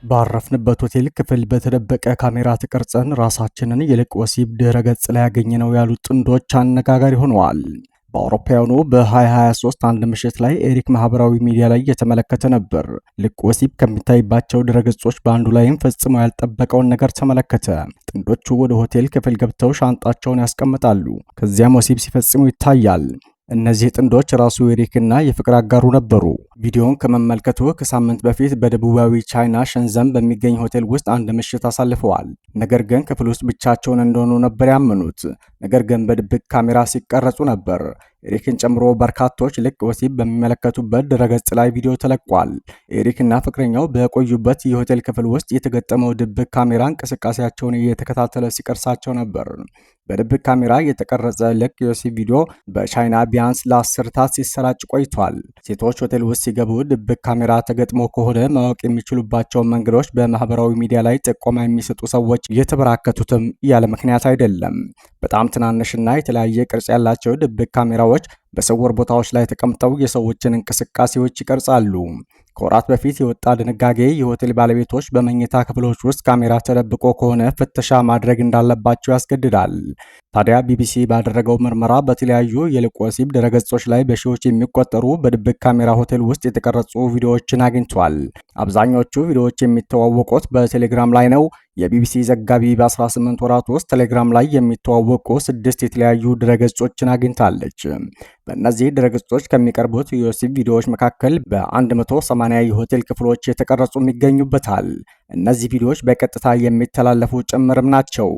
ባረፍንበት ሆቴል ክፍል በተደበቀ ካሜራ ተቀርጸን ራሳችንን የልቅ ወሲብ ድረ ገጽ ላይ ያገኘነው ያሉት ጥንዶች አነጋጋሪ ሆነዋል። በአውሮፓውያኑ በ2023 አንድ ምሽት ላይ ኤሪክ ማህበራዊ ሚዲያ ላይ የተመለከተ ነበር። ልቅ ወሲብ ከሚታይባቸው ድረገጾች በአንዱ ላይም ፈጽሞ ያልጠበቀውን ነገር ተመለከተ። ጥንዶቹ ወደ ሆቴል ክፍል ገብተው ሻንጣቸውን ያስቀምጣሉ። ከዚያም ወሲብ ሲፈጽሙ ይታያል። እነዚህ ጥንዶች ራሱ ኤሪክና የፍቅር አጋሩ ነበሩ። ቪዲዮውን ከመመልከቱ ከሳምንት በፊት በደቡባዊ ቻይና ሸንዘን በሚገኝ ሆቴል ውስጥ አንድ ምሽት አሳልፈዋል። ነገር ግን ክፍል ውስጥ ብቻቸውን እንደሆኑ ነበር ያመኑት። ነገር ግን በድብቅ ካሜራ ሲቀረጹ ነበር። ኤሪክን ጨምሮ በርካቶች ልቅ ወሲብ በሚመለከቱበት ድረገጽ ላይ ቪዲዮ ተለቋል። ኤሪክና ፍቅረኛው በቆዩበት የሆቴል ክፍል ውስጥ የተገጠመው ድብቅ ካሜራ እንቅስቃሴያቸውን እየተከታተለ ሲቀርሳቸው ነበር። በድብቅ ካሜራ የተቀረጸ ልቅ የወሲብ ቪዲዮ በቻይና ቢያንስ ለ10 ሲሰራጭ ቆይቷል። ሴቶች ሆቴል ውስጥ ሲገቡ ድብቅ ካሜራ ተገጥሞ ከሆነ ማወቅ የሚችሉባቸውን መንገዶች በማህበራዊ ሚዲያ ላይ ጥቆማ የሚሰጡ ሰዎች እየተበራከቱትም ያለ ምክንያት አይደለም። በጣም ትናንሽና የተለያየ ቅርጽ ያላቸው ድብቅ ካሜራዎች በስውር ቦታዎች ላይ ተቀምጠው የሰዎችን እንቅስቃሴዎች ይቀርጻሉ። ከወራት በፊት የወጣ ድንጋጌ የሆቴል ባለቤቶች በመኝታ ክፍሎች ውስጥ ካሜራ ተደብቆ ከሆነ ፍተሻ ማድረግ እንዳለባቸው ያስገድዳል። ታዲያ ቢቢሲ ባደረገው ምርመራ በተለያዩ የልቅ ወሲብ ድረገጾች ላይ በሺዎች የሚቆጠሩ በድብቅ ካሜራ ሆቴል ውስጥ የተቀረጹ ቪዲዮዎችን አግኝቷል። አብዛኞቹ ቪዲዮዎች የሚተዋወቁት በቴሌግራም ላይ ነው። የቢቢሲ ዘጋቢ በ18 ወራት ውስጥ ቴሌግራም ላይ የሚተዋወቁ 6 የተለያዩ ድረገጾችን አግኝታለች። በእነዚህ ድረገጾች ከሚቀርቡት የወሲብ ቪዲዮዎች መካከል በ180 የሆቴል ክፍሎች የተቀረጹም ይገኙበታል። እነዚህ ቪዲዮዎች በቀጥታ የሚተላለፉ ጭምርም ናቸው።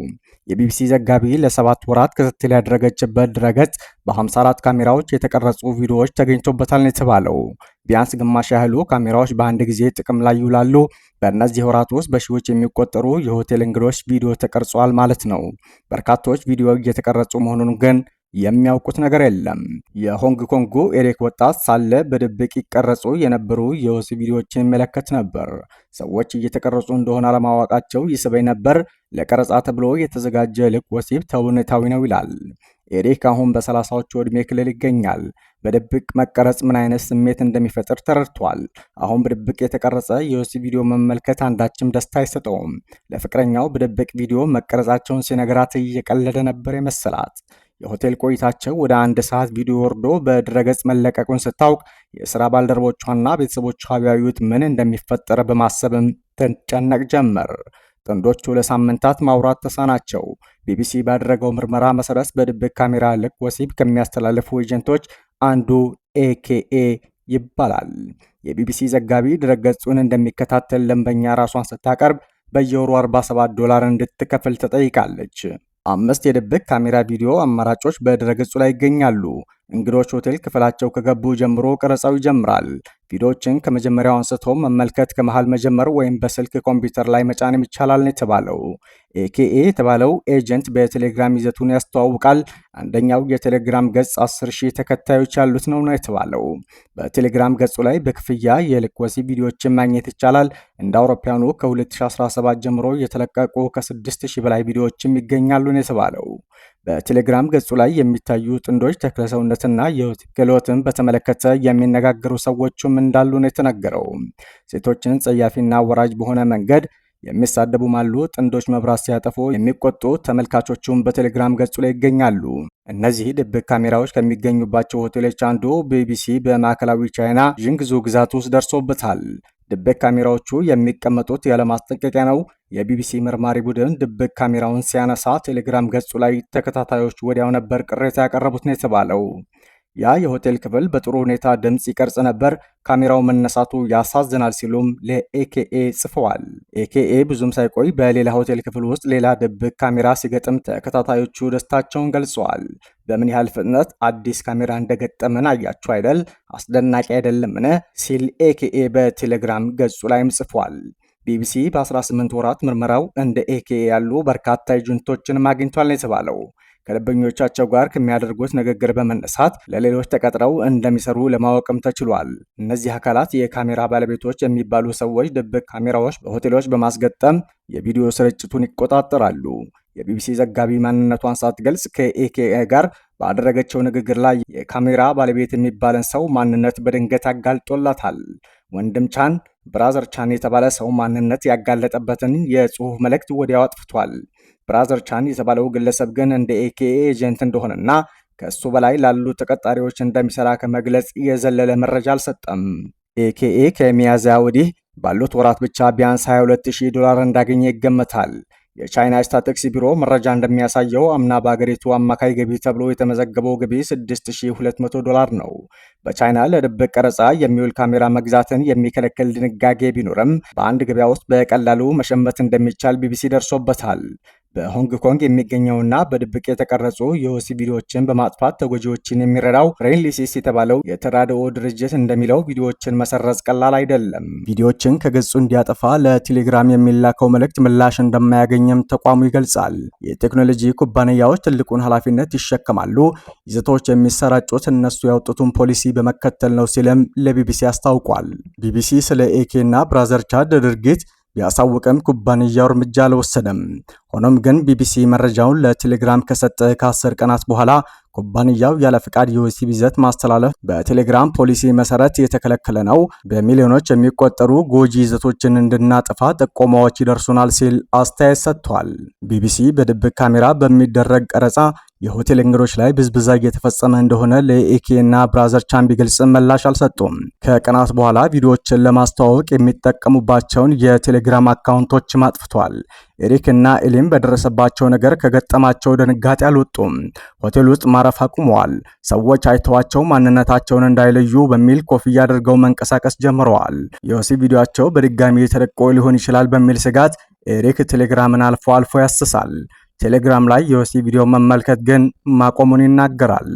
የቢቢሲ ዘጋቢ ለ7 ወራት ክትትል ያደረገችበት ድረገጽ በ54 ካሜራዎች የተቀረጹ ቪዲዮዎች ተገኝቶበታል ነው የተባለው። ቢያንስ ግማሽ ያህሉ ካሜራዎች በአንድ ጊዜ ጥቅም ላይ ይውላሉ። በእነዚህ ወራት ውስጥ በሺዎች የሚቆጠሩ የሆቴል እንግዶች ቪዲዮ ተቀርጿል ማለት ነው። በርካቶች ቪዲዮ እየተቀረጹ መሆኑን ግን የሚያውቁት ነገር የለም። የሆንግ ኮንጉ ኤሪክ ወጣት ሳለ በድብቅ ይቀረጹ የነበሩ የወሲብ ቪዲዮዎችን ይመለከት ነበር። ሰዎች እየተቀረጹ እንደሆነ አለማወቃቸው ይስበኝ ነበር። ለቀረጻ ተብሎ የተዘጋጀ ልቅ ወሲብ ተውኔታዊ ነው ይላል። ኤሪክ አሁን በ30ዎቹ ዕድሜ ክልል ይገኛል። በድብቅ መቀረጽ ምን አይነት ስሜት እንደሚፈጥር ተረድቷል። አሁን በድብቅ የተቀረጸ የወሲብ ቪዲዮ መመልከት አንዳችም ደስታ አይሰጠውም። ለፍቅረኛው በድብቅ ቪዲዮ መቀረጻቸውን ሲነገራት እየቀለደ ነበር የመሰላት። የሆቴል ቆይታቸው ወደ 1 ሰዓት ቪዲዮ ወርዶ በድረገጽ መለቀቁን ስታውቅ የሥራ ባልደረቦቿና ቤተሰቦቿ ቢያዩት ምን እንደሚፈጠር በማሰብም ትጨነቅ ጀመር። ጥንዶቹ ለሳምንታት ማውራት ተሳናቸው። ቢቢሲ ባደረገው ምርመራ መሰረት በድብቅ ካሜራ ልቅ ወሲብ ከሚያስተላልፉ ኤጀንቶች አንዱ ኤኬኤ ይባላል። የቢቢሲ ዘጋቢ ድረገጹን እንደሚከታተል ደንበኛ ራሷን ስታቀርብ በየወሩ $47 እንድትከፍል ተጠይቃለች። 5 የድብቅ ካሜራ ቪዲዮ አማራጮች በድረገጹ ላይ ይገኛሉ። እንግዶች ሆቴል ክፍላቸው ከገቡ ጀምሮ ቀረጻው ይጀምራል። ቪዲዮዎችን ከመጀመሪያው አንስቶ መመልከት ከመሃል መጀመር ወይም በስልክ ኮምፒውተር ላይ መጫንም ይቻላል ነው የተባለው። ኤኬኤ የተባለው ኤጀንት በቴሌግራም ይዘቱን ያስተዋውቃል። አንደኛው የቴሌግራም ገጽ 10,000 ተከታዮች ያሉት ነው የተባለው። በቴሌግራም ገጹ ላይ በክፍያ የልቅ ወሲብ ቪዲዮዎችን ማግኘት ይቻላል። እንደ አውሮፓውያኑ ከ2017 ጀምሮ የተለቀቁ ከ6,000 በላይ ቪዲዮዎችም ይገኛሉ ነው የተባለው። በቴሌግራም ገጹ ላይ የሚታዩ ጥንዶች ተክለሰውነትና የወሲብ ክህሎትን በተመለከተ የሚነጋገሩ ሰዎችም እንዳሉ ነው የተነገረው። ሴቶችን ጸያፊና ወራጅ በሆነ መንገድ የሚሳደቡም አሉ። ጥንዶች መብራት ሲያጠፉ የሚቆጡ ተመልካቾቹም በቴሌግራም ገጹ ላይ ይገኛሉ። እነዚህ ድብቅ ካሜራዎች ከሚገኙባቸው ሆቴሎች አንዱ ቢቢሲ በማዕከላዊ ቻይና ጂንግዙ ግዛት ውስጥ ደርሶበታል። ድብቅ ካሜራዎቹ የሚቀመጡት ያለ ማስጠንቀቂያ ነው። የቢቢሲ መርማሪ ቡድን ድብቅ ካሜራውን ሲያነሳ ቴሌግራም ገጹ ላይ ተከታታዮች ወዲያው ነበር ቅሬታ ያቀረቡት ነው የተባለው። ያ የሆቴል ክፍል በጥሩ ሁኔታ ድምፅ ይቀርጽ ነበር፣ ካሜራው መነሳቱ ያሳዝናል ሲሉም ለኤኬኤ ጽፈዋል። ኤኬኤ ብዙም ሳይቆይ በሌላ ሆቴል ክፍል ውስጥ ሌላ ድብቅ ካሜራ ሲገጥም ተከታታዮቹ ደስታቸውን ገልጸዋል። በምን ያህል ፍጥነት አዲስ ካሜራ እንደገጠመን አያችሁ አይደል? አስደናቂ አይደለምን? ሲል ኤኬኤ በቴሌግራም ገጹ ላይም ጽፏል። ቢቢሲ በ18 ወራት ምርመራው እንደ ኤኬኤ ያሉ በርካታ ኤጀንቶችን አግኝቷል ነው የተባለው። ከደንበኞቻቸው ጋር ከሚያደርጉት ንግግር በመነሳት ለሌሎች ተቀጥረው እንደሚሰሩ ለማወቅም ተችሏል። እነዚህ አካላት የካሜራ ባለቤቶች የሚባሉ ሰዎች ድብቅ ካሜራዎች በሆቴሎች በማስገጠም የቪዲዮ ስርጭቱን ይቆጣጠራሉ። የቢቢሲ ዘጋቢ ማንነቷን ሳትገልጽ ከኤኬኤ ጋር ባደረገችው ንግግር ላይ የካሜራ ባለቤት የሚባለን ሰው ማንነት በድንገት አጋልጦላታል። ወንድም ቻን ብራዘር ቻን የተባለ ሰው ማንነት ያጋለጠበትን የጽሑፍ መልእክት ወዲያው አጥፍቷል። ብራዘር ቻን የተባለው ግለሰብ ግን እንደ ኤኬኤ ኤጀንት እንደሆነና ከእሱ በላይ ላሉ ተቀጣሪዎች እንደሚሰራ ከመግለጽ የዘለለ መረጃ አልሰጠም። ኤኬኤ ከሚያዝያ ወዲህ ባሉት ወራት ብቻ ቢያንስ $22,000 እንዳገኘ ይገመታል። የቻይና ስታቲስቲክስ ቢሮ መረጃ እንደሚያሳየው አምና በአገሪቱ አማካይ ገቢ ተብሎ የተመዘገበው ገቢ $6,200 ነው። በቻይና ለድብቅ ቀረጻ የሚውል ካሜራ መግዛትን የሚከለክል ድንጋጌ ቢኖርም በአንድ ገበያ ውስጥ በቀላሉ መሸመት እንደሚቻል ቢቢሲ ደርሶበታል። በሆንግ ኮንግ የሚገኘውና በድብቅ የተቀረጹ የወሲብ ቪዲዮዎችን በማጥፋት ተጎጂዎችን የሚረዳው ሬንሊሲስ የተባለው የተራድኦ ድርጅት እንደሚለው ቪዲዮዎችን መሰረዝ ቀላል አይደለም። ቪዲዮዎችን ከገጹ እንዲያጠፋ ለቴሌግራም የሚላከው መልእክት ምላሽ እንደማያገኝም ተቋሙ ይገልጻል። የቴክኖሎጂ ኩባንያዎች ትልቁን ኃላፊነት ይሸከማሉ። ይዘቶች የሚሰራጩት እነሱ ያወጡትን ፖሊሲ በመከተል ነው ሲልም ለቢቢሲ አስታውቋል። ቢቢሲ ስለ ኤኬ እና ብራዘር ቻድ ድርጊት ቢያሳውቅም ኩባንያው እርምጃ አልወሰደም። ሆኖም ግን ቢቢሲ መረጃውን ለቴሌግራም ከሰጠ ከ10 ቀናት በኋላ ኩባንያው ያለ ፍቃድ የወሲብ ይዘት ማስተላለፍ በቴሌግራም ፖሊሲ መሰረት የተከለከለ ነው፣ በሚሊዮኖች የሚቆጠሩ ጎጂ ይዘቶችን እንድናጠፋ ጥቆማዎች ይደርሱናል ሲል አስተያየት ሰጥቷል። ቢቢሲ በድብቅ ካሜራ በሚደረግ ቀረጻ የሆቴል እንግዶች ላይ ብዝበዛ እየተፈጸመ እንደሆነ ለኤኬ እና ብራዘር ቻን ቢገልጽ ምላሽ አልሰጡም። ከቀናት በኋላ ቪዲዮዎችን ለማስተዋወቅ የሚጠቀሙባቸውን የቴሌግራም አካውንቶች አጥፍቷል። ኤሪክ እና ኤሊም በደረሰባቸው ነገር ከገጠማቸው ድንጋጤ አልወጡም። ሆቴል ውስጥ ማረፍ አቁመዋል። ሰዎች አይተዋቸው ማንነታቸውን እንዳይለዩ በሚል ኮፍያ አድርገው መንቀሳቀስ ጀምረዋል። የወሲብ ቪዲዮአቸው በድጋሚ ተለቆ ሊሆን ይችላል በሚል ስጋት ኤሪክ ቴሌግራምን አልፎ አልፎ ያስሳል። ቴሌግራም ላይ የወሲብ ቪዲዮ መመልከት ግን ማቆሙን ይናገራል።